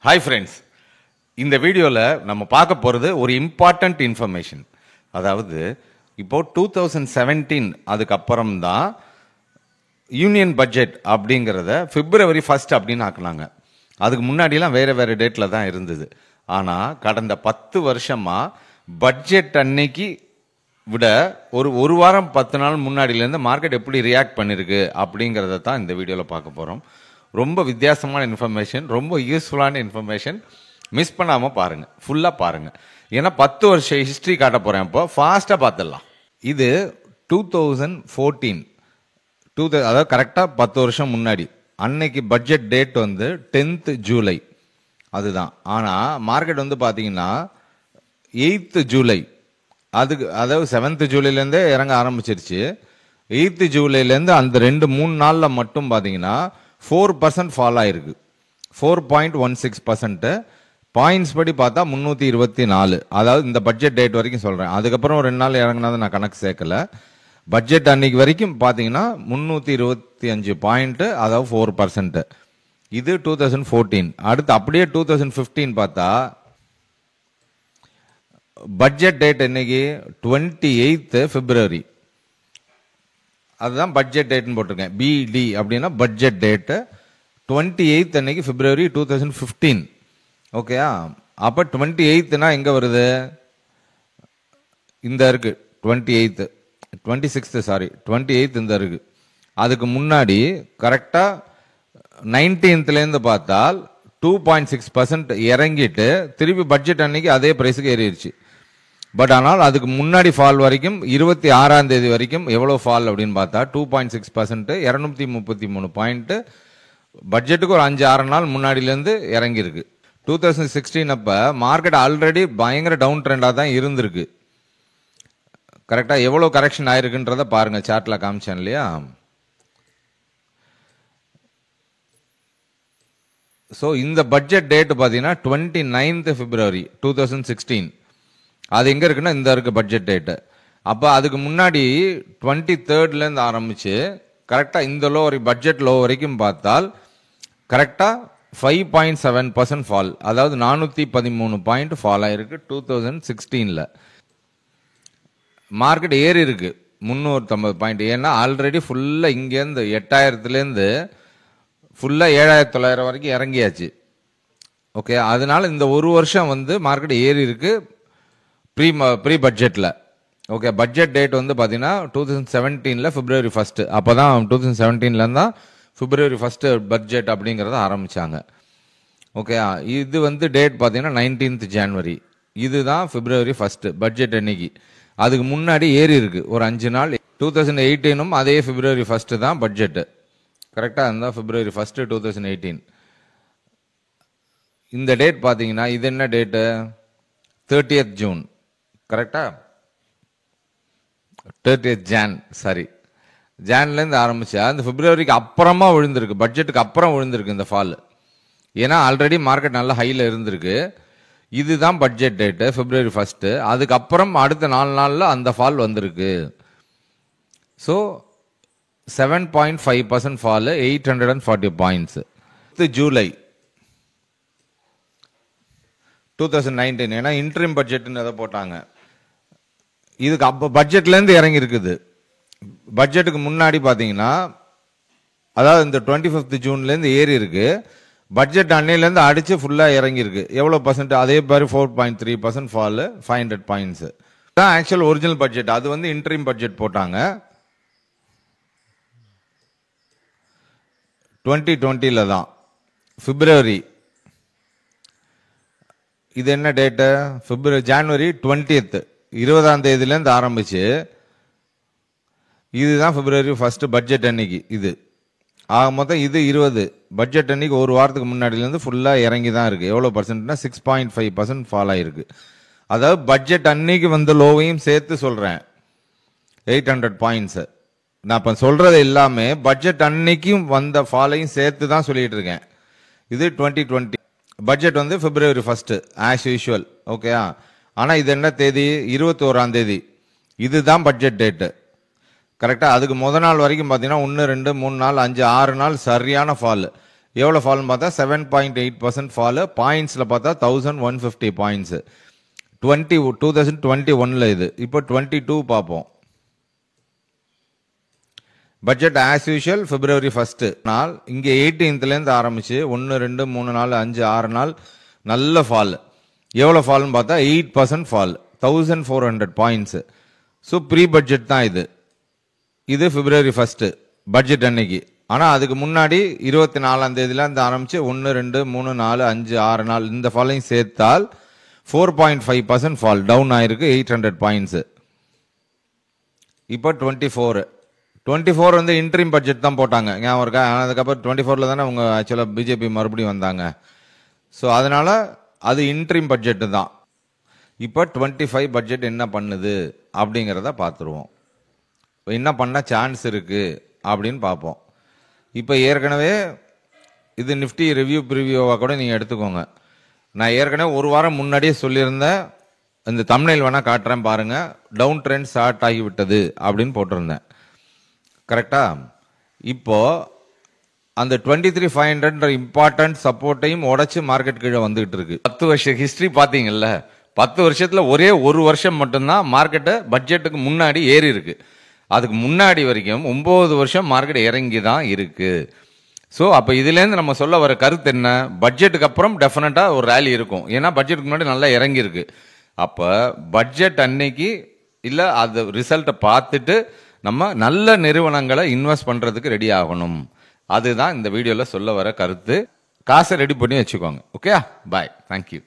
Hi friends, இந்த வீடியோல நம்ம பார்க்க போறது ஒரு இம்பார்ட்டன்ட் இன்ஃபர்மேஷன். அதாவது இப்போ 2017 அதுக்கு அப்புறம் தான் யூனியன் பட்ஜெட் அப்படிங்கறத February 1 அப்படின்னு ஆக்குனாங்க. அதுக்கு முன்னாடிலாம் வேற டேட்ல தான் இருந்தது. ஆனா கடந்த 10 வருஷமா பட்ஜெட் அன்னைக்கு விட ஒரு வாரம் 10 நாள் முன்னாடிலேருந்து மார்க்கெட் எப்படி ரியாக்ட் பண்ணிருக்கு அப்படிங்கறத தான் இந்த வீடியோல பார்க்க போறோம். ரொம்ப வித்தியாசமான இன்ஃபர்மேஷன், ரொம்ப யூஸ்ஃபுல்லான இன்ஃபர்மேஷன். மிஸ் பண்ணாம பாருங்க, ஃபுல்லா பாருங்க. ஏன்னா 10 வருஷம் ஹிஸ்டரி காட்ட போறேன். இப்போ ஃபாஸ்டா பார்த்துடலாம். இது 2014, அதாவது கரெக்டா 10 வருஷம் முன்னாடி. அன்னைக்கு பட்ஜெட் டேட் வந்து 10th ஜூலை அதுதான். ஆனா மார்க்கெட் வந்து பாத்தீங்கன்னா 8th ஜூலை, அதுக்கு அதாவது 7th ஜூலைலேருந்தே இறங்க ஆரம்பிச்சிருச்சு. 8th ஜூலைலேருந்து அந்த 2-3 நாள்ல மட்டும் பாத்தீங்கன்னா 4% ஃபால் ஆயிருக்கு. 4.16%. பாயிண்ட்ஸ் படி பார்த்தா 324. அதாவது இந்த பட்ஜெட் டேட் வரைக்கும் சொல்றேன். அதுக்கப்புறம் 2 நாள் இறங்கினது நான் கணக்கு சேர்க்கல. பட்ஜெட் அன்னைக்கு வரைக்கும் பாத்தீங்கன்னா 325 பாயிண்ட், அதாவது 4%. இது 2014. அடுத்து அப்படியே 2015 பார்த்தா பட்ஜெட் டேட் என்னைக்கு 28th February. அதுதான் பட்ஜெட் டேட்னு போட்டிருக்கேன். பிடி அப்படின்னா பட்ஜெட் டேட் 28th அன்னைக்கு February 2015. ஓகேயா? அப்ப 28னா எங்க வருது? இந்த இருக்கு 28th, 26th சாரி 28th இந்த இருக்கு. அதுக்கு முன்னாடி கரெக்டா 19th இருந்து பார்த்தால் 2.6% இறங்கிட்டு திருப்பி பட்ஜெட் அன்னைக்கு அதே பிரைஸுக்கு ஏறிடுச்சு. பட் ஆனால் அதுக்கு முன்னாடி ஃபால் வரைக்கும் 26ஆம் தேதி வரைக்கும் எவ்வளவு ஃபால் அப்படின்னு பார்த்தா 2.6%, 233 பாயிண்ட். பட்ஜெட்டுக்கு ஒரு 5-6 நாள் முன்னாடிலேருந்து இறங்கியிருக்கு. 2016 அப்ப மார்க்கெட் ஆல்ரெடி பயங்கர டவுன் ட்ரெண்டா தான் இருந்திருக்கு. கரெக்டா எவ்வளவு கரெக்ஷன் ஆயிருக்குன்றத பாருங்க, சார்ட்ல காமிச்சேன் இல்லையா? சோ இந்த பட்ஜெட் டேட் பாத்தீங்கன்னா 29th February 2016. அது எங்க இருக்குன்னா இந்த இருக்கு பட்ஜெட் டேட். அப்ப அதுக்கு முன்னாடி 23rd இருந்து ஆரம்பிச்சு கரெக்டா இந்த லோ பட்ஜெட் லோ வரைக்கும் பார்த்தால் கரெக்டா 5.7% ஃபால், அதாவது 413 பாயிண்ட் ஃபால் ஆயிருக்கு 2016ல. மார்க்கெட் ஏறி இருக்கு 350 பாயிண்ட். ஏன்னா ஆல்ரெடி ஃபுல்லா இங்க இருந்து 8000லேருந்து ஃபுல்லா 7900 வரைக்கும் இறங்கியாச்சு. ஓகே, அதனால இந்த ஒரு வருஷம் வந்து மார்க்கெட் ஏறி இருக்கு ப்ரீ பட்ஜெட்ல. ஓகே, பட்ஜெட் டேட் வந்து பாத்தீங்கன்னா 2017ல February 1. அப்பதான் 2017ல இருந்தா February 1 பட்ஜெட் அப்படிங்கறத ஆரம்பிச்சாங்க. ஓகே, இது வந்து டேட் பாத்தீங்கன்னா 19th January. இதுதான் February 1 பட்ஜெட் அன்னைக்கு. அதுக்கு முன்னாடி ஏறி இருக்கு ஒரு 5 நாள். 2018ம் அதே February 1 தான் பட்ஜெட். கரெக்டா இருந்தா February 1, 2018. இந்த டேட் பாத்தீங்கன்னா இது என்ன டேட்? 30th June. கரெக்டா? 30th Jan, சாரி ஜான்ல இருந்து ஆரம்பிச்சா அந்த பிப்ரவரிக்கு அப்புறமா விழுந்திருக்கு, பட்ஜெட்டுக்கு அப்புறம் விழுந்திருக்கு இந்த ஃபால். ஏன்னா ஆல்ரெடி மார்க்கெட் நல்ல ஹைல இருந்திருக்கு. இதுதான் பட்ஜெட் டேட் February 1. அதுக்கப்புறம் அடுத்த 4 நாள்ல அந்த ஃபால் வந்திருக்கு. So 7.5% fall, 840 points. ஜூலை 2019, ஏன்னா இன்ட்ரீம் பட்ஜெட்னு எதை போட்டாங்க. இதுக்கு அப்ப பட்ஜெட்ல இருந்து இறங்கி இருக்குது. பட்ஜெட்டுக்கு முன்னாடி பாத்தீங்கன்னா அதாவது இந்த 25th ஜூன்ல இருந்து ஏறி இருக்கு. பட்ஜெட் அன்னையில இருந்து அடிச்சு ஃபுல்லா இறங்கி இருக்கு. எவ்வளவு பர்சன்ட்? அதே மாதிரி 4.3% ஃபால், 500 பாயிண்ட்ஸ். தான் ஆக்சுவல் ஒரிஜினல் பட்ஜெட். அது வந்து இன்ட்ரீம் பட்ஜெட் போட்டாங்க 2020ல தான், பிப்ரவரி. இது என்ன டேட்டு? January 20th, 20ஆம் தேதியில இருந்து ஆரம்பிச்சு இதுதான் February 1 பட்ஜெட் அன்னைக்கு. இது ஆக மொத்தம் இது 20. பட்ஜெட் அன்னைக்கு ஒரு வாரத்துக்கு முன்னாடில இருந்து ஃபுல்லா இறங்கி தான் இருக்கு. எவ்வளவு பர்சன்ட்னா 6.5% ஃபால் ஆயிருக்கு. அதாவது பட்ஜெட் அன்னைக்கு வந்த லோவையும் சேர்த்து சொல்றேன், 800 பாயிண்ட்ஸ். நான் இப்ப சொல்றது எல்லாமே பட்ஜெட் அன்னைக்கும் வந்த ஃபாலையும் சேர்த்து தான் சொல்லிட்டு இருக்கேன். இது 2020 பட்ஜெட் வந்து February 1 ஆஸ் யூஷுவல். ஓகேயா? ஆனா இது என்ன தேதி? 21ஆம் தேதி. இதுதான் பட்ஜெட் டேட். கரெக்டா? அதுக்கு முத நாள் வரைக்கும் பாத்தீங்கன்னா 1, 2, 3, 4, 5, 6 நாள் சரியான ஃபால். எவ்வளோ ஃபால்னு பார்த்தா 7.8% ஃபாலு. பாயிண்ட்ஸில் பார்த்தா 1150 பாயிண்ட்ஸு. 2021 இது. இப்போ 22 பார்ப்போம். பட்ஜெட் ஆஸ் யூஷுவல் February 1 நாள். இங்கே 18th ஆரம்பிச்சு 1 2 3 4 5 6 நாள் நல்ல ஃபால். எவ்வளோ ஃபால்னு பார்த்தா 8% fall, 1400 points. So pre budget தான் இது. இது February 1 பட்ஜெட் அன்னைக்கு. ஆனால் அதுக்கு முன்னாடி 24ஆம் தேதியிலேருந்து ஆரம்பிச்சு 1 2 3 4 5 6 நாள் இந்த ஃபாலையும் சேர்த்தால் 4.5% ஃபால் டவுன் ஆயிருக்கு, 800 பாயிண்ட்ஸு. இப்போ 24 வந்து இன்ட்ரீம் பட்ஜெட் தான் போட்டாங்க, ஞாபகம் இருக்கா? அதுக்கப்புறம் 24ல் தானே அவங்க ஆக்சுவலாக பிஜேபி மறுபடியும் வந்தாங்க. ஸோ அதனால் அது இன்ட்ரீம் பட்ஜெட்டு தான். இப்போ 25 பட்ஜெட் என்ன பண்ணுது அப்படிங்கிறத பார்த்துருவோம். என்ன பண்ண சான்ஸ் இருக்குது அப்படின்னு பார்ப்போம். இப்போ ஏற்கனவே இது நிஃப்டி ரிவ்யூ ப்ரிவியூவாக கூட நீங்கள் எடுத்துக்கோங்க. நான் ஏற்கனவே ஒரு வாரம் முன்னாடியே சொல்லியிருந்தேன், இந்த தம்ப்நெயில் வேணால் காட்டுறேன் பாருங்கள், டவுன் ட்ரெண்ட் ஸ்டார்ட் ஆகிவிட்டது அப்படின்னு போட்டிருந்தேன். கரெக்டா? இப்போ அந்த 23,500 இம்பார்ட்டன்ட் சப்போர்ட்டையும் உடச்சி மார்க்கெட் கீழே வந்துகிட்டு இருக்கு. 10 வருஷம் ஹிஸ்டரி பார்த்தீங்கல்ல, 10 வருஷத்துல ஒரே ஒரு வருஷம் மட்டும்தான் மார்க்கெட்டு பட்ஜெட்டுக்கு முன்னாடி ஏறி இருக்கு. அதுக்கு முன்னாடி வரைக்கும் 9 வருஷம் மார்க்கெட் இறங்கி தான் இருக்கு. ஸோ அப்போ இதுலேருந்து நம்ம சொல்ல வர கருத்து என்ன? பட்ஜெட்டுக்கு அப்புறம் டெஃபினட்டாக ஒரு ரேலி இருக்கும். ஏன்னா பட்ஜெட்டுக்கு முன்னாடி நல்லா இறங்கி இருக்கு. அப்போ பட்ஜெட் அன்னைக்கு இல்லை அது ரிசல்ட்டை பார்த்துட்டு நம்ம நல்ல நிறுவனங்களை இன்வெஸ்ட் பண்ணுறதுக்கு ரெடி ஆகணும். அதுதான் இந்த வீடியோவில் சொல்ல வர கருத்து. காசை ரெடி பண்ணி வச்சுக்கோங்க. ஓகே, பாய், தேங்க்யூ.